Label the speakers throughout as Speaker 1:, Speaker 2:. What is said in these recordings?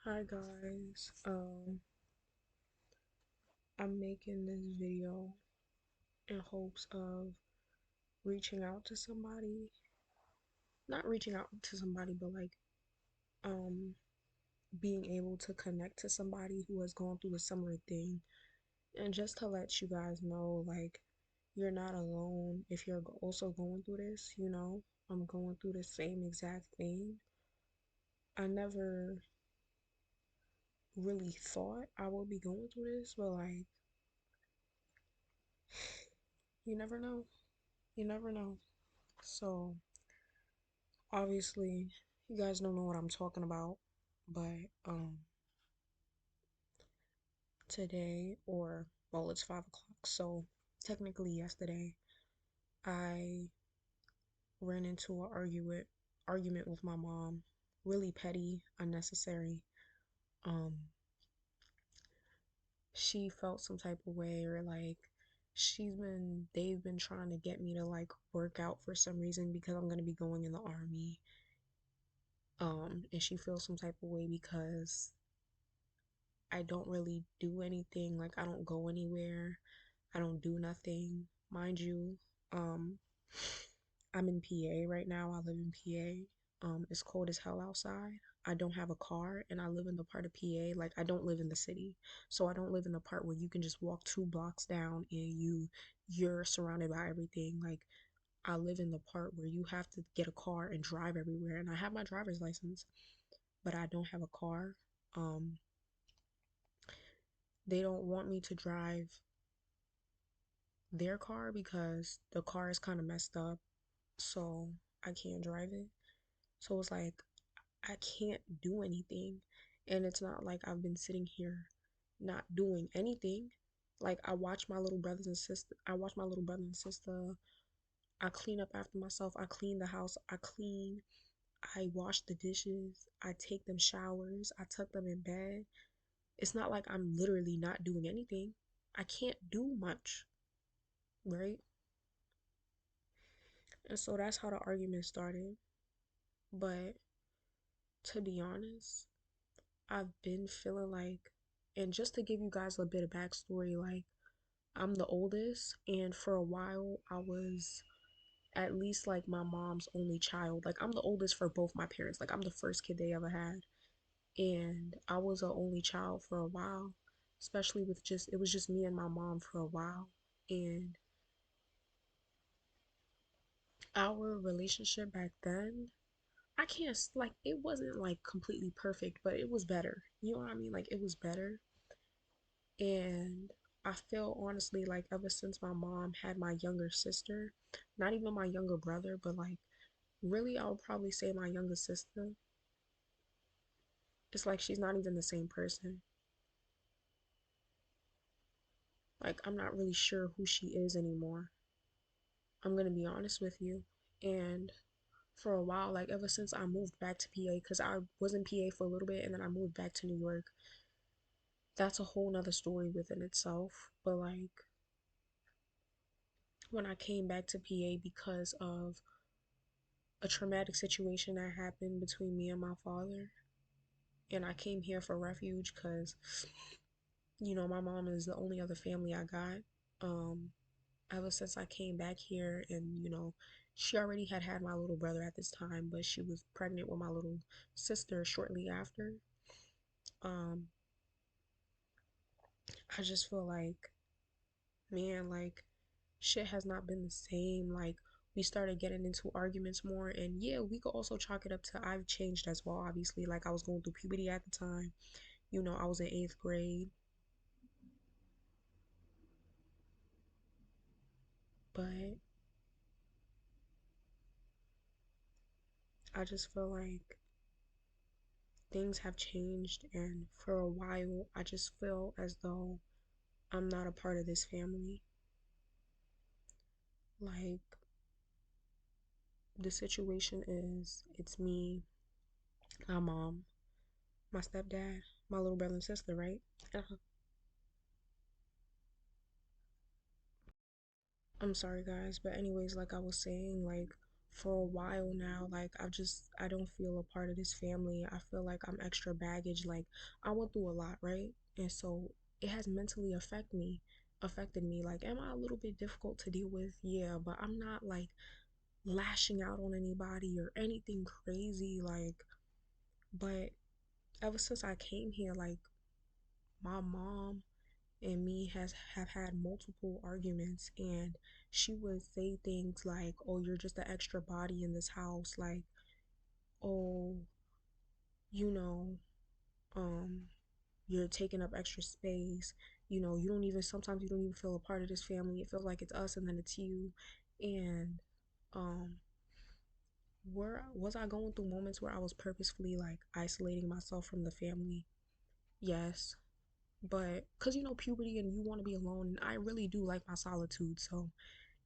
Speaker 1: Hi guys. I'm making this video in hopes of reaching out to somebody. Not reaching out to somebody, but like um being able to connect to somebody who has gone through a similar thing. And just to let you guys know, like, you're not alone if you're also going through this. I'm going through the same exact thing. I never really thought I would be going through this, but like, you never know. You never know. So, obviously, you guys don't know what I'm talking about, but today, or well, it's 5 o'clock, so technically yesterday, I ran into an argument with my mom. Really petty, unnecessary. Um, she felt some type of way, or like they've been trying to get me to like work out for some reason because I'm gonna be going in the army. And she feels some type of way because I don't really do anything. Like, I don't go anywhere. I don't do nothing. Mind you, um, I'm in PA right now. I live in PA. It's cold as hell outside. I don't have a car and I live in the part of PA. Like, I don't live in the city. So I don't live in the part where you can just walk 2 blocks down and you're surrounded by everything. Like, I live in the part where you have to get a car and drive everywhere. And I have my driver's license, but I don't have a car. Um, they don't want me to drive their car because the car is kind of messed up, so I can't drive it. So it's like I can't do anything. And it's not like I've been sitting here not doing anything. Like, I watch my little brother and sister. I clean up after myself. I clean the house. I wash the dishes. I take them showers. I tuck them in bed. It's not like I'm literally not doing anything. I can't do much, right? And so that's how the argument started. But to be honest, I've been feeling like, and just to give you guys a bit of backstory, like, I'm the oldest, and for a while, I was at least like my mom's only child. Like, I'm the oldest for both my parents. Like, I'm the first kid they ever had. And I was an only child for a while, especially it was just me and my mom for a while. And our relationship back then, I can't like it wasn't like completely perfect, but it was better. You know what I mean? Like, it was better. And I feel honestly like ever since my mom had my younger sister, not even my younger brother, but like really I would probably say my younger sister, it's like she's not even the same person. Like, I'm not really sure who she is anymore. I'm gonna be honest with you. And for a while, like ever since I moved back to PA, because I was in PA for a little bit and then I moved back to New York, that's a whole nother story within itself. But like when I came back to PA because of a traumatic situation that happened between me and my father, and I came here for refuge because my mom is the only other family I got. Um, ever since I came back here, and she already had my little brother at this time, but she was pregnant with my little sister shortly after. Um, I just feel like, man, like shit has not been the same. Like, we started getting into arguments more, and yeah, we could also chalk it up to I've changed as well. Obviously, like, I was going through puberty at the time. I was in eighth grade, but I just feel like things have changed, and for a while, I just feel as though I'm not a part of this family. Like, the situation is, it's me, my mom, my stepdad, my little brother and sister, right? Uh, I'm sorry, guys, but anyways, like I was saying, like for a while now, like I don't feel a part of this family. I feel like I'm extra baggage. Like I went through a lot, right? And so it has mentally affected me. Like, am I a little bit difficult to deal with? Yeah, but I'm not like lashing out on anybody or anything crazy. Like, but ever since I came here, like my mom and me has have had multiple arguments, and she would say things like, "Oh, you're just an extra body in this house." Like, "Oh, you know, um, you're taking up extra space. You don't even sometimes you don't even feel a part of this family. It feels like it's us and then it's you." And um, where was I going through moments where I was purposefully like isolating myself from the family? Yes, but because puberty and you want to be alone, and I really do like my solitude, so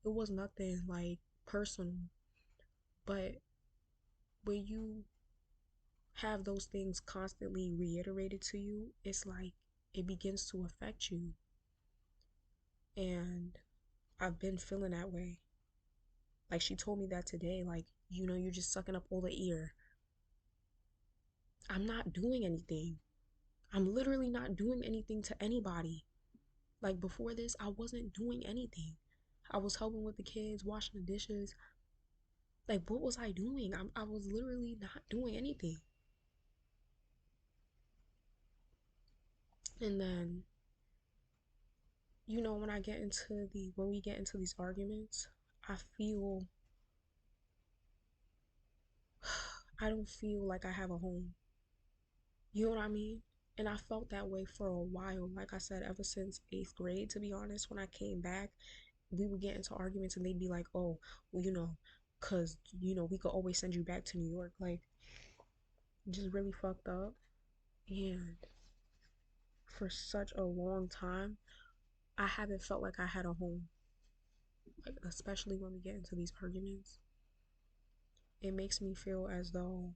Speaker 1: it was nothing like personal. But when you have those things constantly reiterated to you, it's like it begins to affect you. And I've been feeling that way. Like she told me that today, like, you're just sucking up all the ear. I'm not doing anything. I'm literally not doing anything to anybody. Like before this, I wasn't doing anything. I was helping with the kids, washing the dishes. Like, what was I doing? I was literally not doing anything. And then, when we get into these arguments, I feel, I don't feel like I have a home. You know what I mean? And I felt that way for a while. Like I said, ever since eighth grade, to be honest, when I came back, we would get into arguments and they'd be like, oh, well, because, we could always send you back to New York. Like, just really fucked up. And for such a long time, I haven't felt like I had a home. Like, especially when we get into these arguments, it makes me feel as though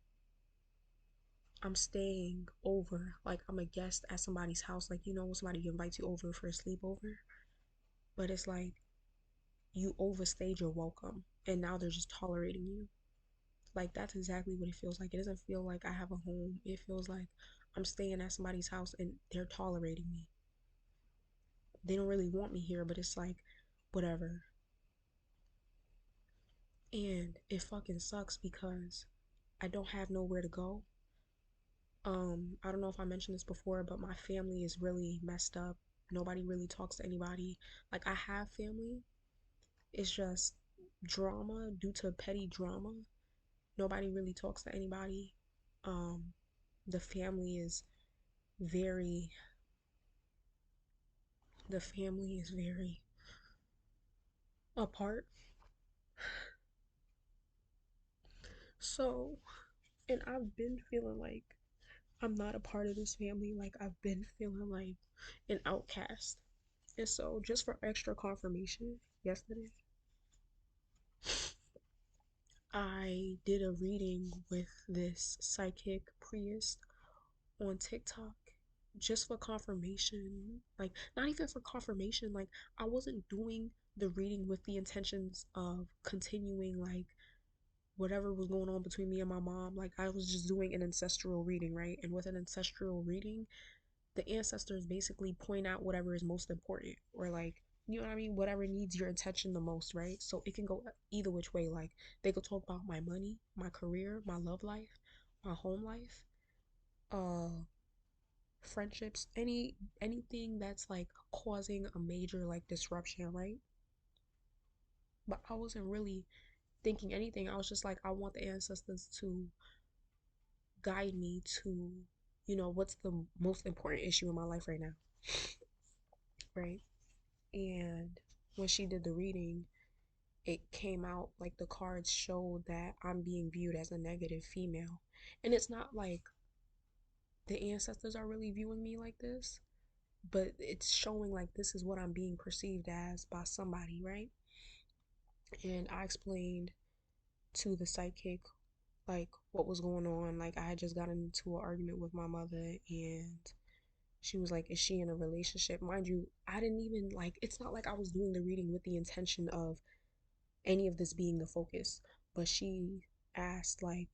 Speaker 1: I'm staying over, like I'm a guest at somebody's house. Like, when somebody invites you over for a sleepover, but it's like you overstayed your welcome and now they're just tolerating you. Like, that's exactly what it feels like. It doesn't feel like I have a home. It feels like I'm staying at somebody's house and they're tolerating me. They don't really want me here, but it's like, whatever. And it fucking sucks because I don't have nowhere to go. I don't know if I mentioned this before, but my family is really messed up. Nobody really talks to anybody. Like, I have family. It's just drama due to petty drama. Nobody really talks to anybody. Um, the family is very the family is very apart. So, and I've been feeling like I'm not a part of this family. Like, I've been feeling like an outcast. And so, just for extra confirmation, yesterday I did a reading with this psychic priest on TikTok just for confirmation. Like, not even for confirmation, like, I wasn't doing the reading with the intentions of continuing, like, whatever was going on between me and my mom. Like, I was just doing an ancestral reading, right? And with an ancestral reading, the ancestors basically point out whatever is most important, or like, you know what I mean, whatever needs your attention the most, right? So it can go either which way. Like, they could talk about my money, my career, my love life, my home life, uh friendships, anything that's like causing a major like disruption, right? But I wasn't really thinking anything. I was just like, I want the ancestors to guide me to, what's the most important issue in my life right now, right? And when she did the reading, it came out like the cards showed that I'm being viewed as a negative female. And it's not like the ancestors are really viewing me like this, but it's showing like this is what I'm being perceived as by somebody, right? And I explained to the psychic like what was going on. Like, I had just gotten into an argument with my mother, and she was like, is she in a relationship? Mind you, I didn't even like, it's not like I was doing the reading with the intention of any of this being the focus. But she asked, like,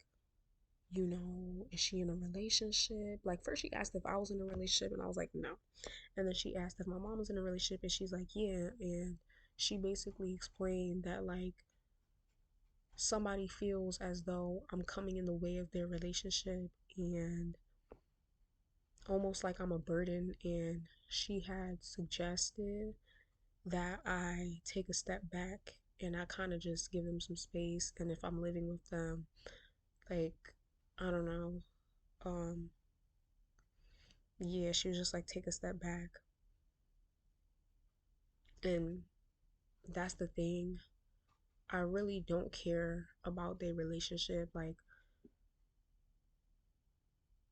Speaker 1: is she in a relationship? Like, first she asked if I was in a relationship, and I was like, no. And then she asked if my mom was in a relationship, and she's like, yeah. And she basically explained that, like, somebody feels as though I'm coming in the way of their relationship and almost like I'm a burden. And she had suggested that I take a step back and I kind of just give them some space. And if I'm living with them, like, I don't know, um, yeah, she was just like, take a step back. And that's the thing. I really don't care about their relationship. Like,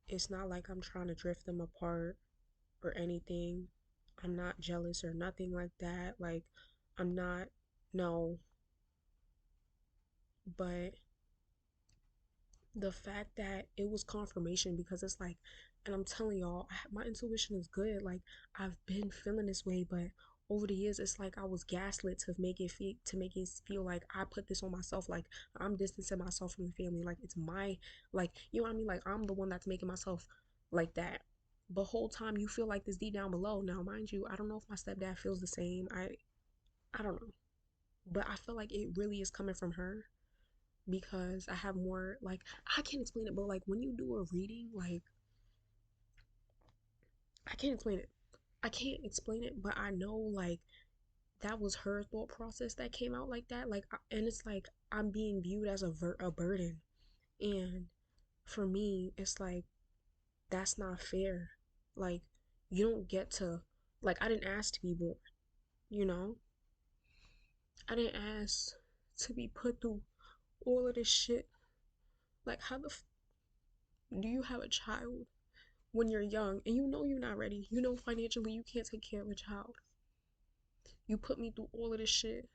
Speaker 1: it's not like I'm trying to drift them apart or anything. I'm not jealous or nothing like that. Like, I'm not, no. But the fact that it was confirmation, because it's like, and I'm telling y'all, my intuition is good. Like, I've been feeling this way, but over the years it's like I was gaslit to make it feel like I put this on myself. Like, I'm distancing myself from the family. Like, it's my, like, you know what I mean? Like, I'm the one that's making myself like that. The whole time you feel like this deep down below. Now, mind you, I don't know if my stepdad feels the same. I don't know, but I feel like it really is coming from her, because I have more, like, I can't explain it, but like when you do a reading, like, I can't explain it. I can't explain it, but I know, like, that was her thought process that came out like that. Like, and it's like I'm being viewed as a burden. And for me, it's like, that's not fair. Like, you don't get to, like, I didn't ask to be born, you know? I didn't ask to be put through all of this shit. Like, how do you have a child when you're young and you know you're not ready? You know financially you can't take care of a child. You put me through all of this shit.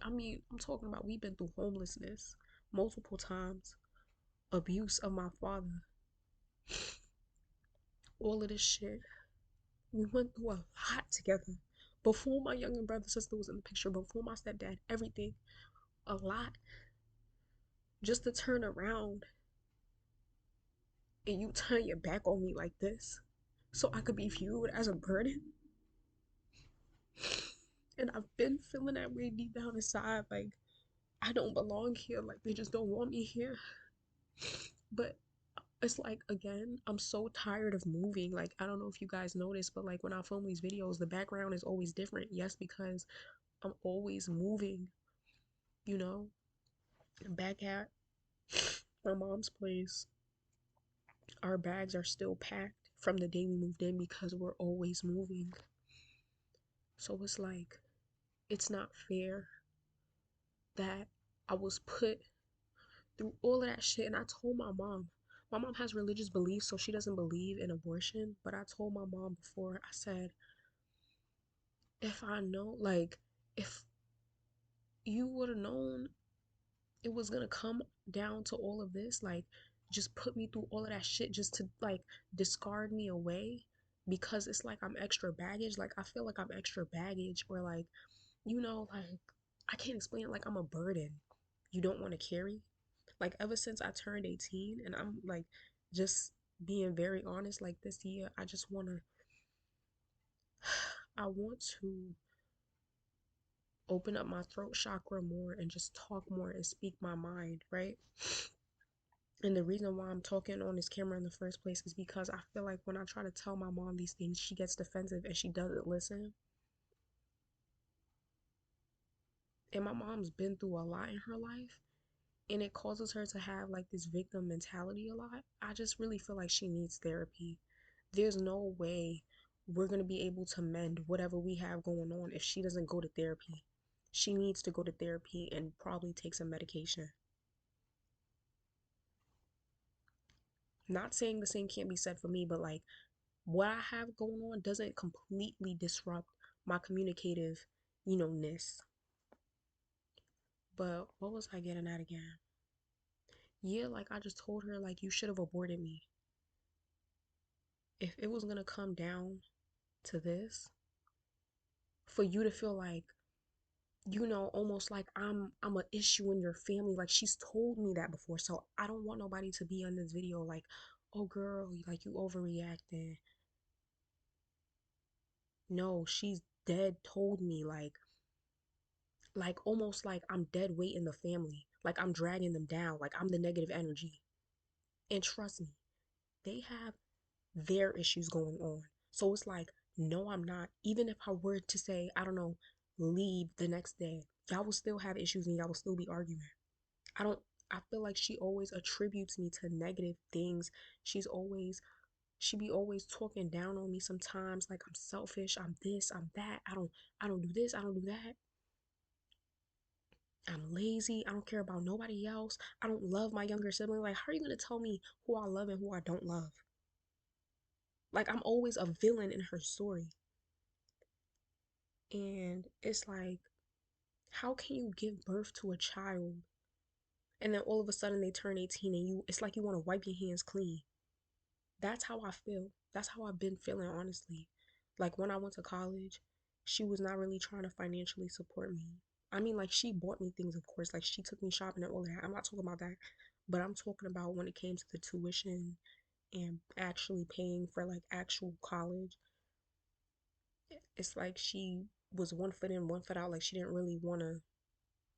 Speaker 1: I'm talking about, we've been through homelessness multiple times, abuse of my father, all of this shit. We went through a lot together. Before my younger brother sister was in the picture, before my stepdad, everything, a lot. Just to turn around and you turn your back on me like this, so I could be viewed as a burden. And I've been feeling that way deep down inside, like, I don't belong here, like, they just don't want me here. But it's like, again, I'm so tired of moving. Like, I don't know if you guys notice, but like when I film these videos, the background is always different. Yes, because I'm always moving, you know. Back at my mom's place, our bags are still packed from the day we moved in because we're always moving. So it's like, it's not fair that I was put through all of that shit. And I told my mom has religious beliefs, so she doesn't believe in abortion. But I told my mom before, I said, if I know, like, if you would have known it was gonna come down to all of this, like, just put me through all of that shit just to, like, discard me away, because it's like I'm extra baggage. Like, I feel like I'm extra baggage, or like, like, I can't explain it, like I'm a burden you don't want to carry. Like, ever since I turned 18, and I'm like, just being very honest, like, this year I just want to I want to open up my throat chakra more and just talk more and speak my mind, right? And the reason why I'm talking on this camera in the first place is because I feel like when I try to tell my mom these things, she gets defensive and she doesn't listen. And my mom's been through a lot in her life, and it causes her to have like this victim mentality a lot. I just really feel like she needs therapy. There's no way we're going to be able to mend whatever we have going on if she doesn't go to therapy. She needs to go to therapy and probably take some medication. Not saying the same can't be said for me, but like, what I have going on doesn't completely disrupt my communicative, ness. But what was I getting at again? Yeah, like, I just told her, like, you should have aborted me. If it was gonna come down to this, for you to feel like almost like I'm a issue in your family. Like she's told me that before. So I don't want nobody to be on this video like, oh girl, like you overreacting. No, she's dead told me like almost like I'm dead weight in the family. Like I'm dragging them down. Like I'm the negative energy. And trust me, they have their issues going on. So it's like, no, I'm not. Even if I were to say, I don't know, leave the next day, y'all will still have issues and y'all will still be arguing. I don't I feel like she always attributes me to negative things. She's always she be always talking down on me sometimes like I'm selfish, I'm this, I'm that. I don't do this, I don't do that. I'm lazy. I don't care about nobody else. I don't love my younger sibling. Like, how are you gonna tell me who I love and who I don't love? Like, I'm always a villain in her story. And it's like, how can you give birth to a child and then all of a sudden they turn 18 and it's like you want to wipe your hands clean? That's how I feel. That's how I've been feeling, honestly. Like when I went to college, she was not really trying to financially support me. I mean, like she bought me things, of course. Like she took me shopping and all that. I'm not talking about that. But I'm talking about when it came to the tuition and actually paying for like actual college. It's like she was one foot in, one foot out. Like she didn't really want to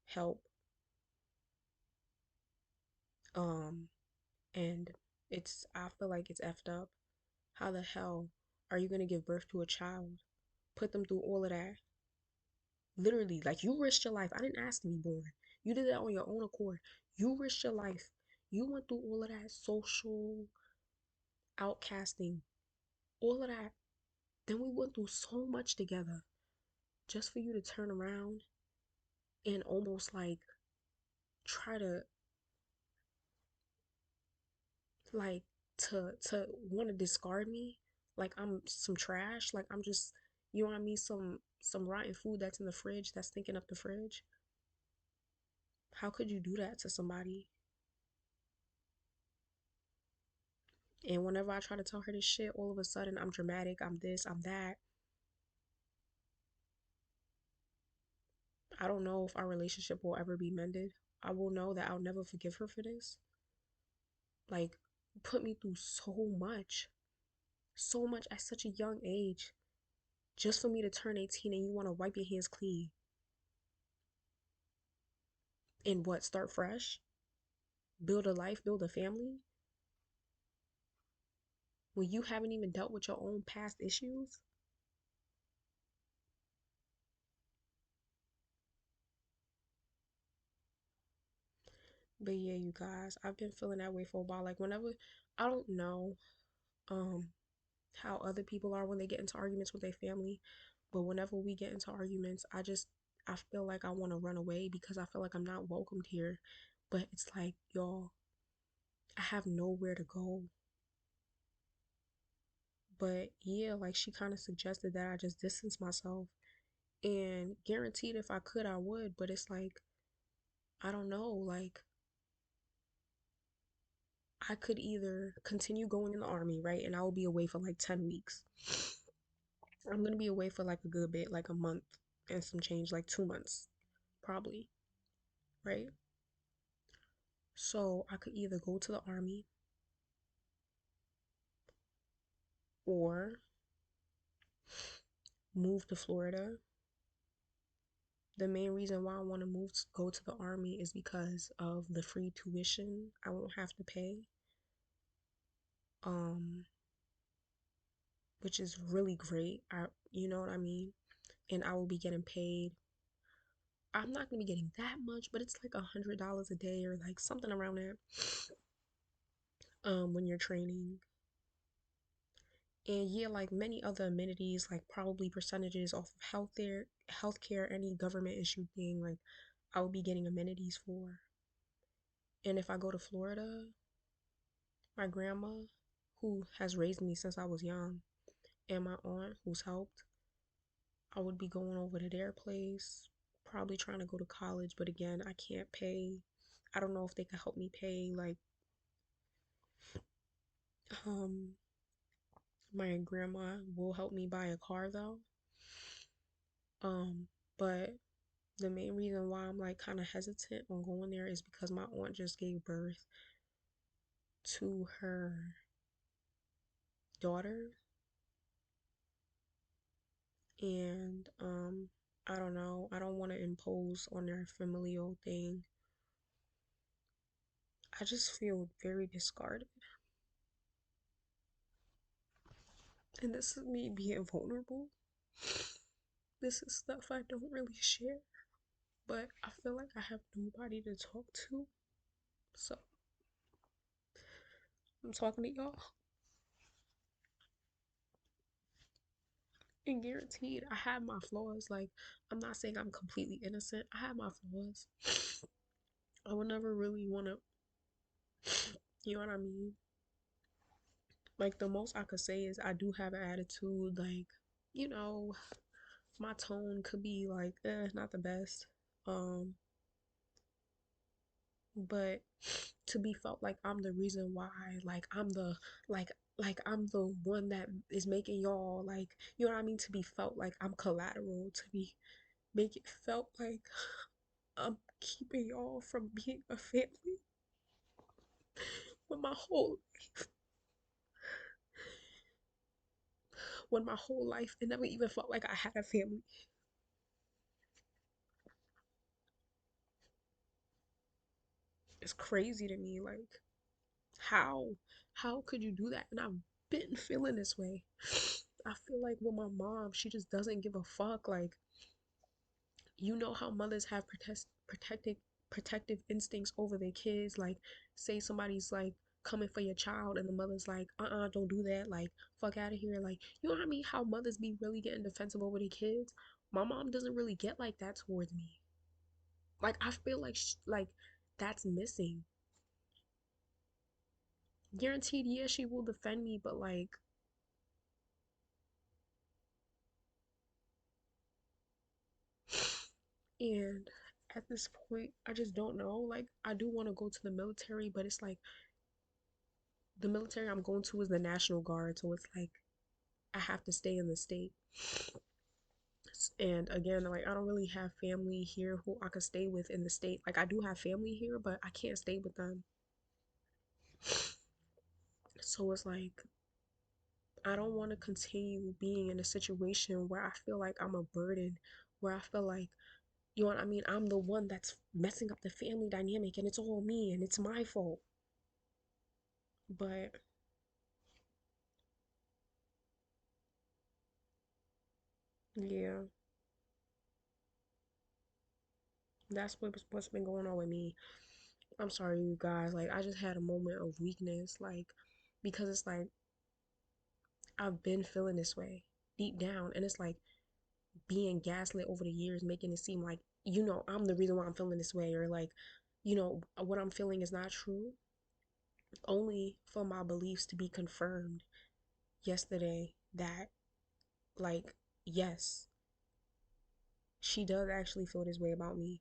Speaker 1: help. Um, and I feel like it's effed up. How the hell are you gonna give birth to a child? Put them through all of that. Literally, like you risked your life. I didn't ask to be born. You did that on your own accord. You risked your life. You went through all of that social outcasting, all of that. Then we went through so much together just for you to turn around and almost like try to like to want to discard me like I'm some trash, like I'm just, you know what I mean, some rotten food that's in the fridge that's stinking up the fridge. How could you do that to somebody? And whenever I try to tell her this shit, all of a sudden I'm dramatic, I'm this, I'm that. I don't know if our relationship will ever be mended. I will know that I'll never forgive her for this. Like, put me through so much at such a young age, just for me to turn 18 and you want to wipe your hands clean and what, start fresh? Build a life, build a family when you haven't even dealt with your own past issues? But yeah, you guys, I've been feeling that way for a while. Like whenever, I don't know um how other people are when they get into arguments with their family, but whenever we get into arguments, I feel like I want to run away because I feel like I'm not welcomed here. But it's like, y'all, I have nowhere to go. But yeah, like she kind of suggested that I just distance myself, and guaranteed if I could I would, but it's like, I don't know, like I could either continue going in the army, right? And I will be away for like 10 weeks. I'm going to be away for like a good bit, like a month and some change, like 2 months, probably, right? So I could either go to the army or move to Florida. The main reason why I want to go to the army is because of the free tuition I won't have to pay, um, which is really great. You know what I mean? And I will be getting paid. I'm not gonna be getting that much, but it's like $100 a day or like something around that. When you're training, and yeah, like many other amenities, like probably percentages off of healthcare, any government issued thing, like I will be getting amenities for. And if I go to Florida, my grandma, who has raised me since I was young, and my aunt, who's helped, I would be going over to their place, probably trying to go to college, but again, I can't pay. I don't know if they could help me pay. Like, um, my grandma will help me buy a car though. Um, but The main reason why I'm like kind of hesitant on going there is because my aunt just gave birth to her daughter, and I don't know, I don't want to impose on their familial thing. I just feel very discarded, and this is me being vulnerable. This is stuff I don't really share, but I feel like I have nobody to talk to, so I'm talking to y'all. And guaranteed, I have my flaws. Like, I'm not saying I'm completely innocent. I have my flaws. I would never really want to, you know what I mean? Like, the most I could say is I do have an attitude. Like, you know, my tone could be like, not the best. Um, but to be felt like I'm the reason why, like, like, I'm the one that is making y'all, like, you know what I mean? To be felt like I'm collateral, to be, make it felt like I'm keeping y'all from being a family when my whole life it never even felt like I had a family. It's crazy to me. Like, how how could you do that? And I've been feeling this way. I feel like with my mom, she just doesn't give a fuck. Like, you know how mothers have protective instincts over their kids. Like, say somebody's like coming for your child and the mother's like, don't do that, like, fuck out of here. Like, you know what I mean? How mothers be really getting defensive over their kids. My mom doesn't really get like that towards me. Like, I feel like like that's missing. Guaranteed, yeah, she will defend me, but like, and at this point, I just don't know. Like, I do want to go to the military, but it's like the military I'm going to is the National Guard, so it's like I have to stay in the state. And again, like, I don't really have family here who I could stay with in the state. Like, I do have family here, but I can't stay with them. So it's like I don't want to continue being in a situation where I feel like I'm a burden, where I feel like, you know what I mean, I'm the one that's messing up the family dynamic and it's all me and it's my fault. But yeah, that's what's been going on with me. I'm sorry, you guys. Like, I just had a moment of weakness, like, because it's like I've been feeling this way deep down, and it's like being gaslit over the years, making it seem like, I'm the reason why I'm feeling this way, or like, what I'm feeling is not true, only for my beliefs to be confirmed yesterday that, like, yes, she does actually feel this way about me.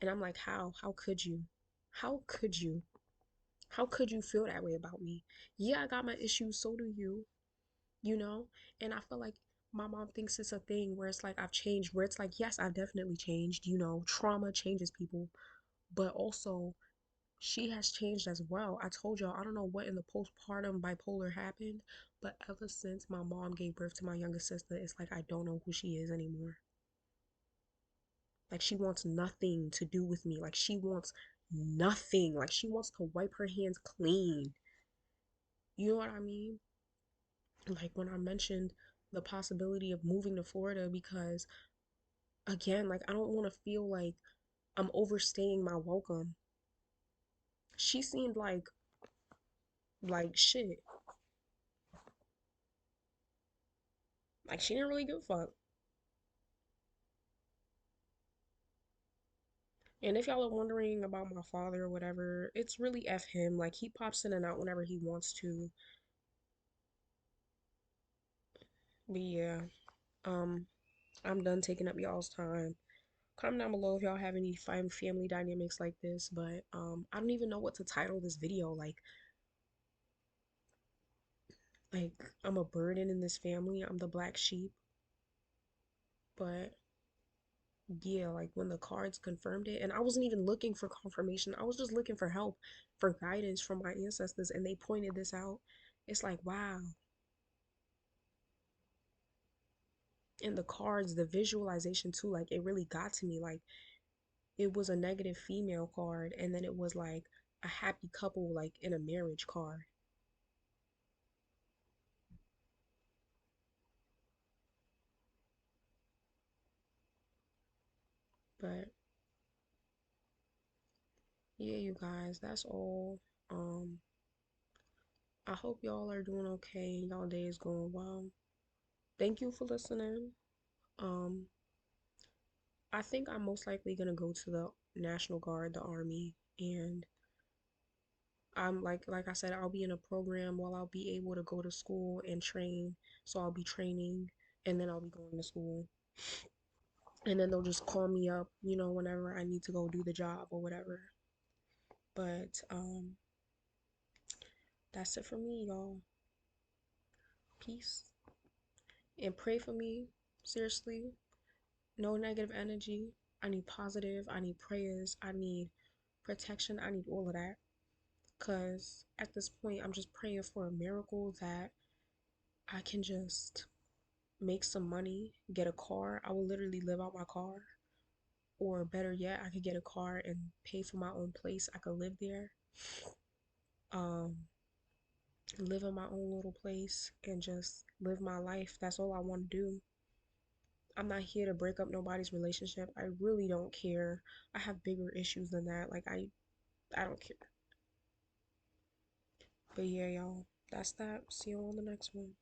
Speaker 1: And I'm like, how? How could you? How could you? How could you feel that way about me? Yeah, I got my issues, so do you, you know? And I feel like my mom thinks it's a thing where it's like I've changed, where it's like, yes, I've definitely changed, trauma changes people, but also she has changed as well. I told y'all, I don't know what in the postpartum bipolar happened, but ever since my mom gave birth to my youngest sister, it's like I don't know who she is anymore. Like, she wants nothing to do with me. Like, she wants nothing. Like, she wants to wipe her hands clean. You know what I mean? Like, when I mentioned the possibility of moving to Florida, because again, like, I don't want to feel like I'm overstaying my welcome. She seemed like shit. Like, she didn't really give a fuck. And if y'all are wondering about my father or whatever, it's really F him. Like, he pops in and out whenever he wants to. But yeah, um, I'm done taking up y'all's time. Comment down below if y'all have any family dynamics like this. But I don't even know what to title this video. Like, I'm a burden in this family. I'm the black sheep. But Yeah, like when the cards confirmed it, and I wasn't even looking for confirmation. I was just looking for help, for guidance from my ancestors, and they pointed this out. It's like, wow. And the cards, the visualization too, like it really got to me. Like it was a negative female card, and then it was like a happy couple, like in a marriage card. But yeah, you guys, that's all. Um, I hope y'all are doing okay. Y'all day is going well. Thank you for listening. Um, I think I'm most likely gonna go to the National Guard, the Army, and I'm like I said, I'll be in a program while I'll be able to go to school and train. So I'll be training and then I'll be going to school. And then they'll just call me up, whenever I need to go do the job or whatever. But that's it for me, y'all. Peace. And pray for me. Seriously. No negative energy. I need positive. I need prayers. I need protection. I need all of that. Because at this point, I'm just praying for a miracle that I can just make some money, get a car. I will literally live out my car. Or better yet, I could get a car and pay for my own place. I could live there. Um, live in my own little place and just live my life. That's all I want to do. I'm not here to break up nobody's relationship. I really don't care. I have bigger issues than that. Like I don't care. But yeah, y'all. That's that. See you on the next one.